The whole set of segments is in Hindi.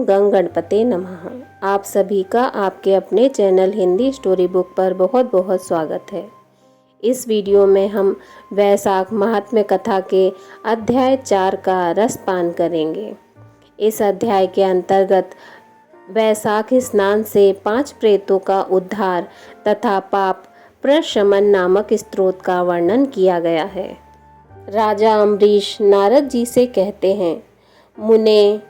गंग गणपते नमः। आप सभी का आपके अपने चैनल हिंदी स्टोरी बुक पर बहुत बहुत स्वागत है। इस वीडियो में हम वैशाख महात्म्य कथा के अध्याय 4 का रसपान करेंगे। इस अध्याय के अंतर्गत वैशाख स्नान से 5 प्रेतों का उद्धार तथा पाप प्रशमन नामक स्तोत्र का वर्णन किया गया है। राजा अम्बरीश नारद जी से कहते हैं, मुने,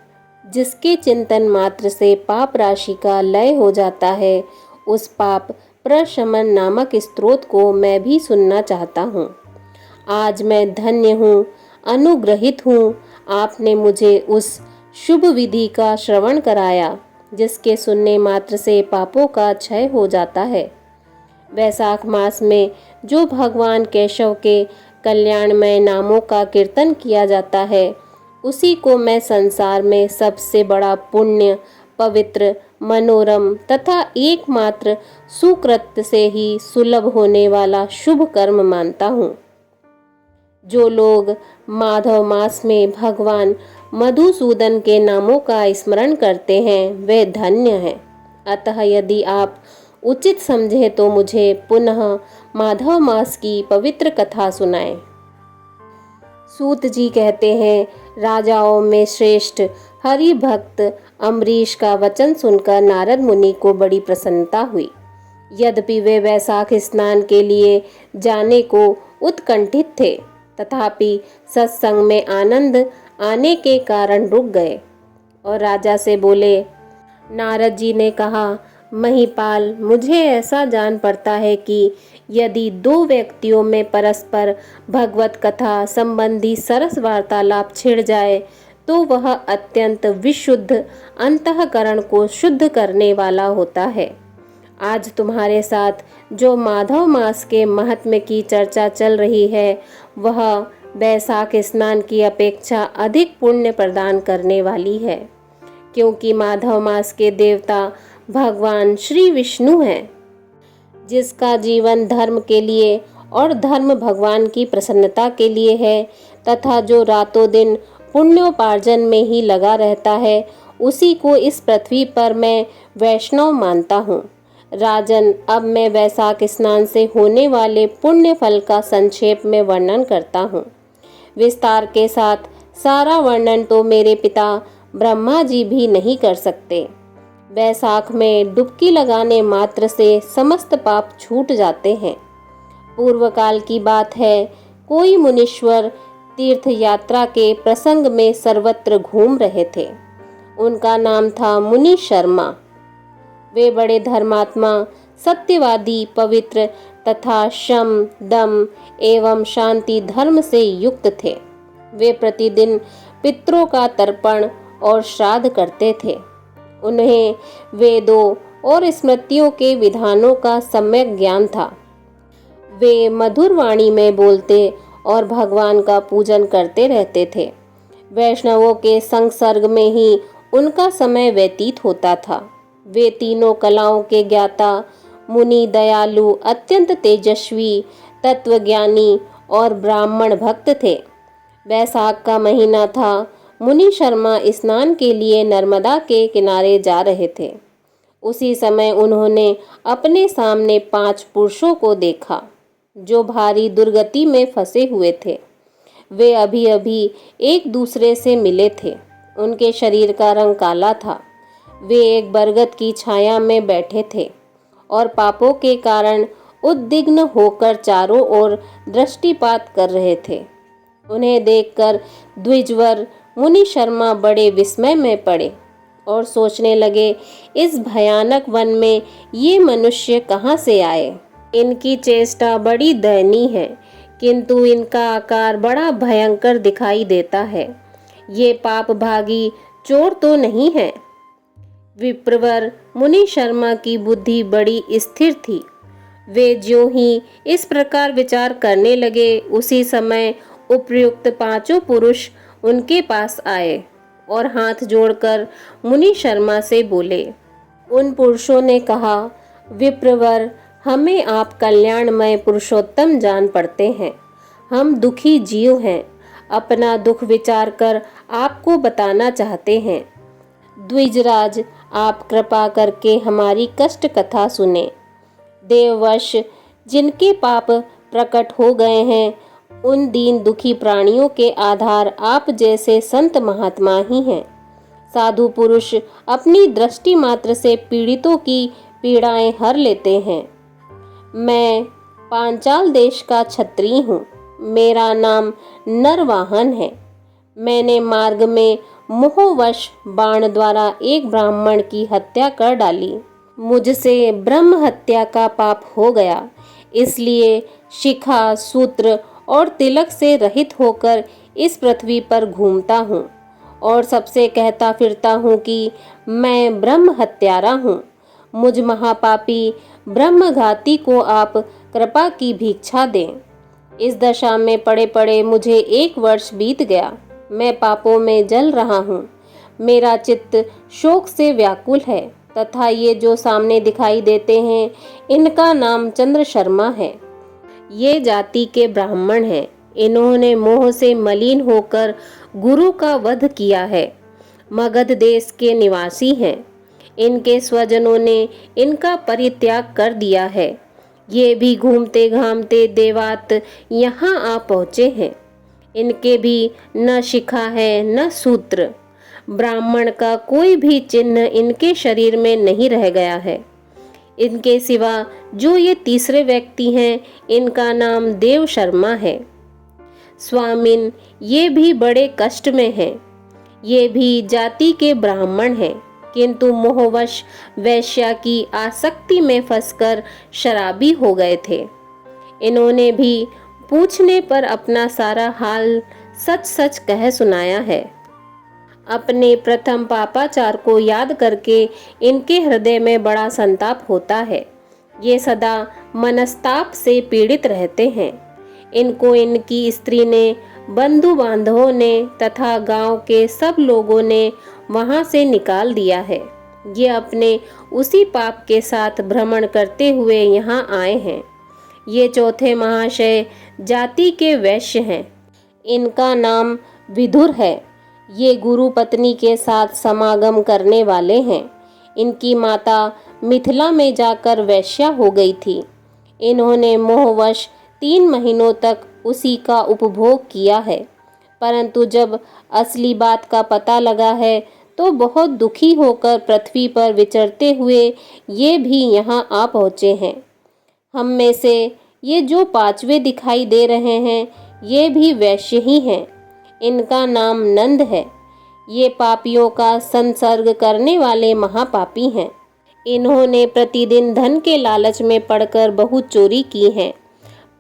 जिसके चिंतन मात्र से पाप राशि का लय हो जाता है, उस पाप प्रशमन नामक स्तोत्र को मैं भी सुनना चाहता हूँ। आज मैं धन्य हूँ, अनुग्रहित हूँ। आपने मुझे उस शुभ विधि का श्रवण कराया जिसके सुनने मात्र से पापों का क्षय हो जाता है। वैशाख मास में जो भगवान केशव के कल्याणमय नामों का कीर्तन किया जाता है, उसी को मैं संसार में सबसे बड़ा पुण्य, पवित्र, मनोरम तथा एकमात्र सुकृत्य से ही सुलभ होने वाला शुभ कर्म मानता हूँ। जो लोग माधव मास में भगवान मधुसूदन के नामों का स्मरण करते हैं, वे धन्य हैं। अतः यदि आप उचित समझे तो मुझे पुनः माधव मास की पवित्र कथा सुनाएं। सूत जी कहते हैं, राजाओं में श्रेष्ठ हरि भक्त अम्बरीश का वचन सुनकर नारद मुनि को बड़ी प्रसन्नता हुई। यद्यपि वे वैशाख स्नान के लिए जाने को उत्कंठित थे, तथापि सत्संग में आनंद आने के कारण रुक गए और राजा से बोले, नारद जी ने कहा, महिपाल, मुझे ऐसा जान पड़ता है कि यदि दो व्यक्तियों में परस्पर भगवत कथा संबंधी सरस वार्तालाप छिड़ जाए तो वह अत्यंत विशुद्ध अंतःकरण को शुद्ध करने वाला होता है। आज तुम्हारे साथ जो माधव मास के महात्म्य की चर्चा चल रही है, वह वैशाख स्नान की अपेक्षा अधिक पुण्य प्रदान करने वाली है, क्योंकि माधव मास के देवता भगवान श्री विष्णु हैं, जिसका जीवन धर्म के लिए और धर्म भगवान की प्रसन्नता के लिए है, तथा जो रातों दिन पुण्योपार्जन में ही लगा रहता है, उसी को इस पृथ्वी पर मैं वैष्णव मानता हूँ। राजन, अब मैं वैशाख स्नान से होने वाले पुण्य फल का संक्षेप में वर्णन करता हूँ। विस्तार के साथ सारा वर्णन तो मेरे पिता ब्रह्मा जी भी नहीं कर सकते। वैशाख में डुबकी लगाने मात्र से समस्त पाप छूट जाते हैं। पूर्व काल की बात है, कोई मुनीश्वर तीर्थ यात्रा के प्रसंग में सर्वत्र घूम रहे थे। उनका नाम था मुनि शर्मा। वे बड़े धर्मात्मा, सत्यवादी, पवित्र तथा शम, दम एवं शांति धर्म से युक्त थे। वे प्रतिदिन पितरों का तर्पण और श्राद्ध करते थे। उन्हें वेदों और स्मृतियों के विधानों का सम्यक ज्ञान था। वे मधुर वाणी में बोलते और भगवान का पूजन करते रहते थे। वैष्णवों के संसर्ग में ही उनका समय व्यतीत होता था। वे तीनों कलाओं के ज्ञाता, मुनि, दयालु, अत्यंत तेजस्वी, तत्वज्ञानी और ब्राह्मण भक्त थे। वैशाख का महीना था। मुनि शर्मा स्नान के लिए नर्मदा के किनारे जा रहे थे। उसी समय उन्होंने अपने सामने 5 पुरुषों को देखा, जो भारी दुर्गति में फंसे हुए थे। वे अभी अभी एक दूसरे से मिले थे। उनके शरीर का रंग काला था। वे एक बरगद की छाया में बैठे थे और पापों के कारण उद्विग्न होकर चारों ओर दृष्टिपात कर रहे थे। उन्हें देखकर द्विजवर मुनि शर्मा बड़े विस्मय में पड़े और सोचने लगे, इस भयानक वन में ये मनुष्य कहाँ से आए। इनकी चेष्टा बड़ी दयनीय है, किंतु इनका आकार बड़ा भयंकर दिखाई देता है। ये पाप भागी चोर तो नहीं है। विप्रवर मुनि शर्मा की बुद्धि बड़ी स्थिर थी। वे ज्यों ही इस प्रकार विचार करने लगे, उसी समय उपयुक्त 5 पुरुष उनके पास आए और हाथ जोड़कर मुनि शर्मा से बोले। उन पुरुषों ने कहा, विप्रवर, हमें आप कल्याणमय पुरुषोत्तम जान पड़ते हैं। हम दुखी जीव हैं। अपना दुख विचार कर आपको बताना चाहते हैं। द्विजराज, आप कृपा करके हमारी कष्ट कथा सुने। देववश जिनके पाप प्रकट हो गए हैं, उन दीन दुखी प्राणियों के आधार आप जैसे संत महात्मा ही हैं। साधु पुरुष अपनी दृष्टि मात्र से पीड़ितों की पीड़ाएं हर लेते हैं। मैं पांचाल देश का क्षत्रिय हूँ। मेरा नाम नरवाहन है। मैंने मार्ग में मोहवश बाण द्वारा एक ब्राह्मण की हत्या कर डाली। मुझसे ब्रह्म हत्या का पाप हो गया, इसलिए शिखा, सूत्र और तिलक से रहित होकर इस पृथ्वी पर घूमता हूँ और सबसे कहता फिरता हूँ कि मैं ब्रह्म हत्यारा हूँ। मुझ महापापी ब्रह्मघाती को आप कृपा की भिक्षा दें। इस दशा में पड़े पड़े मुझे 1 वर्ष बीत गया। मैं पापों में जल रहा हूँ। मेरा चित्त शोक से व्याकुल है तथा ये जो सामने दिखाई देते हैं, इनका नाम चंद्र शर्मा है। ये जाति के ब्राह्मण हैं। इन्होंने मोह से मलिन होकर गुरु का वध किया है। मगध देश के निवासी हैं। इनके स्वजनों ने इनका परित्याग कर दिया है। ये भी घूमते घामते देवात यहाँ आ पहुँचे हैं। इनके भी न शिखा है न सूत्र। ब्राह्मण का कोई भी चिन्ह इनके शरीर में नहीं रह गया है। इनके सिवा जो ये तीसरे व्यक्ति हैं, इनका नाम देव शर्मा है। स्वामिन, ये भी बड़े कष्ट में हैं। ये भी जाति के ब्राह्मण हैं, किंतु मोहवश वैश्या की आसक्ति में फंसकर शराबी हो गए थे। इन्होंने भी पूछने पर अपना सारा हाल सच सच कह सुनाया है। अपने प्रथम पापाचार को याद करके इनके हृदय में बड़ा संताप होता है। ये सदा मनस्ताप से पीड़ित रहते हैं। इनको इनकी स्त्री ने, बंधु बांधवों ने तथा गांव के सब लोगों ने वहां से निकाल दिया है। ये अपने उसी पाप के साथ भ्रमण करते हुए यहाँ आए हैं। ये चौथे महाशय जाति के वैश्य हैं। इनका नाम विदुर है। ये गुरु पत्नी के साथ समागम करने वाले हैं। इनकी माता मिथिला में जाकर वैश्या हो गई थी। इन्होंने मोहवश 3 महीनों तक उसी का उपभोग किया है, परंतु जब असली बात का पता लगा है तो बहुत दुखी होकर पृथ्वी पर विचरते हुए ये भी यहाँ आ पहुँचे हैं। हम में से ये जो 5वें दिखाई दे रहे हैं, ये भी वैश्य ही हैं। इनका नाम नंद है। ये पापियों का संसर्ग करने वाले महापापी हैं। इन्होंने प्रतिदिन धन के लालच में पड़कर बहुत चोरी की है।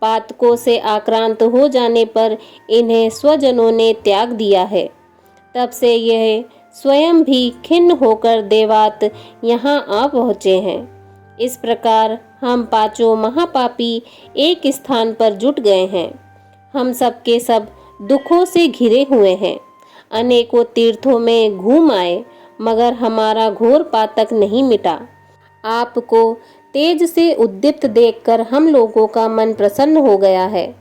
पातकों से आक्रांत हो जाने पर इन्हें स्वजनों ने त्याग दिया है। तब से यह स्वयं भी खिन्न होकर देवात यहाँ आ पहुँचे हैं। इस प्रकार हम 5 महापापी एक स्थान पर जुट गए हैं। हम सब के सब दुखों से घिरे हुए हैं। अनेकों तीर्थों में घूम आए, मगर हमारा घोर पातक नहीं मिटा। आपको तेज से उद्दीप्त देखकर हम लोगों का मन प्रसन्न हो गया है।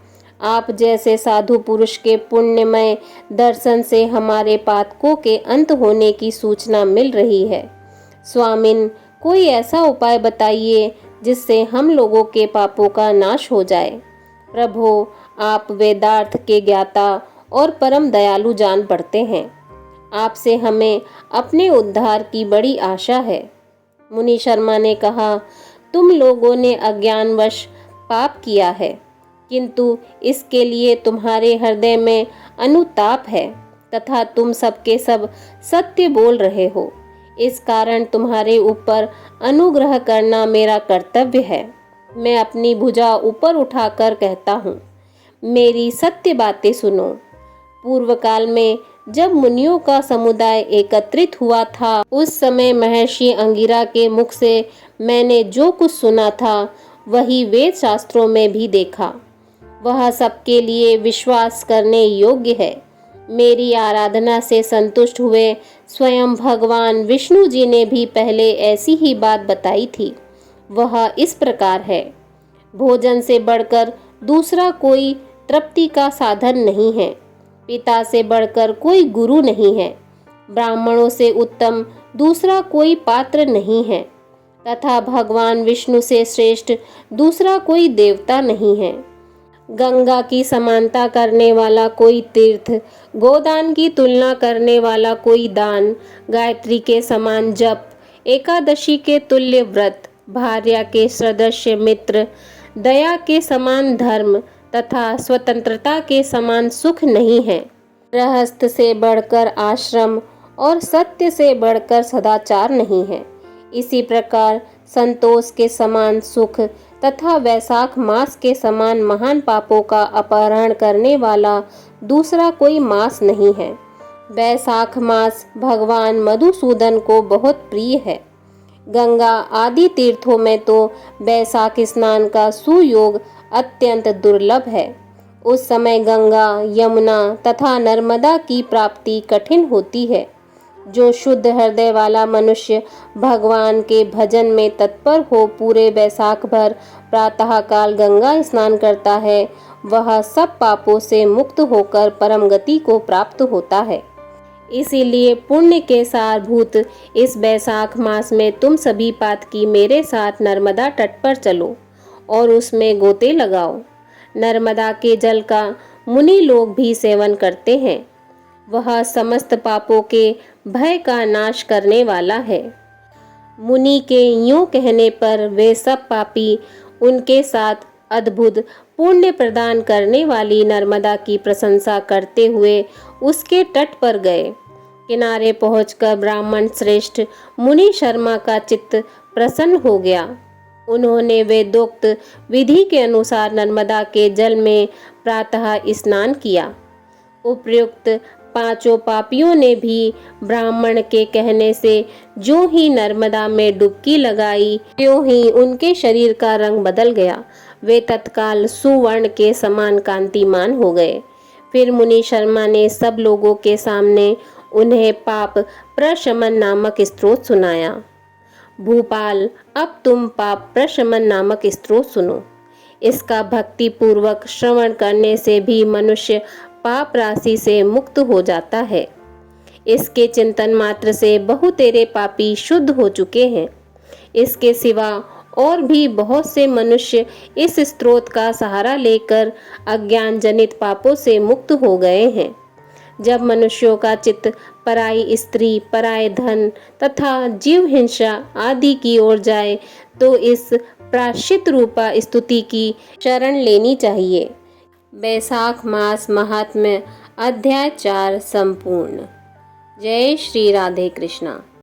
आप जैसे साधु पुरुष के पुण्यमय दर्शन से हमारे पातकों के अंत होने की सूचना मिल रही है। स्वामिन, कोई ऐसा उपाय बताइए जिससे हम लोगों के पापों का नाश हो जाए। प्रभु, आप वेदार्थ के ज्ञाता और परम दयालु जान पड़ते हैं। आपसे हमें अपने उद्धार की बड़ी आशा है। मुनि शर्मा ने कहा, तुम लोगों ने अज्ञानवश पाप किया है, किंतु इसके लिए तुम्हारे हृदय में अनुताप है तथा तुम सबके सब सत्य बोल रहे हो। इस कारण तुम्हारे ऊपर अनुग्रह करना मेरा कर्तव्य है। मैं अपनी भुजा ऊपर उठाकर कहता हूँ, मेरी सत्य बातें सुनो। पूर्व काल में जब मुनियों का समुदाय एकत्रित हुआ था, उस समय महर्षि अंगिरा के मुख से मैंने जो कुछ सुना था वही वेद शास्त्रों में भी देखा। वह सबके लिए विश्वास करने योग्य है। मेरी आराधना से संतुष्ट हुए स्वयं भगवान विष्णु जी ने भी पहले ऐसी ही बात बताई थी। वह इस प्रकार है, भोजन से बढ़कर दूसरा कोई तृप्ति का साधन नहीं है। पिता से बढ़कर कोई गुरु नहीं है। ब्राह्मणों से उत्तम दूसरा कोई पात्र नहीं है तथा भगवान विष्णु से श्रेष्ठ दूसरा कोई देवता नहीं है। गंगा की समानता करने वाला कोई तीर्थ, गोदान की तुलना करने वाला कोई दान, गायत्री के समान जप, एकादशी के तुल्य व्रत, भार्या के सदृश मित्र, दया के समान धर्म तथा स्वतंत्रता के समान सुख नहीं है। गृहस्थ से बढ़कर आश्रम और सत्य से बढ़कर सदाचार नहीं है। इसी प्रकार संतोष के समान सुख तथा वैशाख मास के समान महान पापों का अपहरण करने वाला दूसरा कोई मास नहीं है। वैशाख मास भगवान मधुसूदन को बहुत प्रिय है। गंगा आदि तीर्थों में तो वैशाख स्नान का सुयोग अत्यंत दुर्लभ है। उस समय गंगा, यमुना तथा नर्मदा की प्राप्ति कठिन होती है। जो शुद्ध हृदय वाला मनुष्य भगवान के भजन में तत्पर हो पूरे वैशाख भर प्रातः काल गंगा स्नान करता है, वह सब पापों से मुक्त होकर परम गति को प्राप्त होता है। इसीलिए पुण्य के सारभूत इस वैशाख मास में तुम सभी पातकी मेरे साथ नर्मदा तट पर चलो और उसमें गोते लगाओ। नर्मदा के जल का मुनि लोग भी सेवन करते हैं। वह समस्त पापों के भय का नाश करने वाला है। मुनि के यूं कहने पर वे सब पापी उनके साथ अद्भुत पुण्य प्रदान करने वाली नर्मदा की प्रशंसा करते हुए उसके तट पर गए। किनारे पहुंचकर ब्राह्मण श्रेष्ठ मुनि शर्मा का चित्त प्रसन्न हो गया। उन्होंने वेदोक्त विधि के अनुसार नर्मदा के जल में प्रातः स्नान किया। उपर्युक्त पांचों पापियों ने भी ब्राह्मण के कहने से जो ही नर्मदा में डुबकी लगाई, त्यों ही उनके शरीर का रंग बदल गया। वे तत्काल सुवर्ण के समान कांतिमान हो गए। फिर मुनि शर्मा ने सब लोगों के सामने उन्हें पाप प्रशमन नामक स्तोत्र सुनाया। भूपाल, अब तुम पाप प्रशमन नामक स्तोत्र सुनो। इसका भक्ति पूर्वक श्रवण करने से भी मनुष्य पाप राशि से मुक्त हो जाता है। इसके चिंतन मात्र से बहुतेरे पापी शुद्ध हो चुके हैं। इसके सिवा और भी बहुत से मनुष्य इस स्रोत का सहारा लेकर अज्ञान जनित पापों से मुक्त हो गए हैं। जब मनुष्यों का चित्त पराई स्त्री, पराय धन तथा जीव हिंसा आदि की ओर जाए तो इस प्रायश्चित रूपा स्तुति की शरण लेनी चाहिए। वैशाख मास महात्म्य अध्याय 4 संपूर्ण। जय श्री राधे कृष्णा।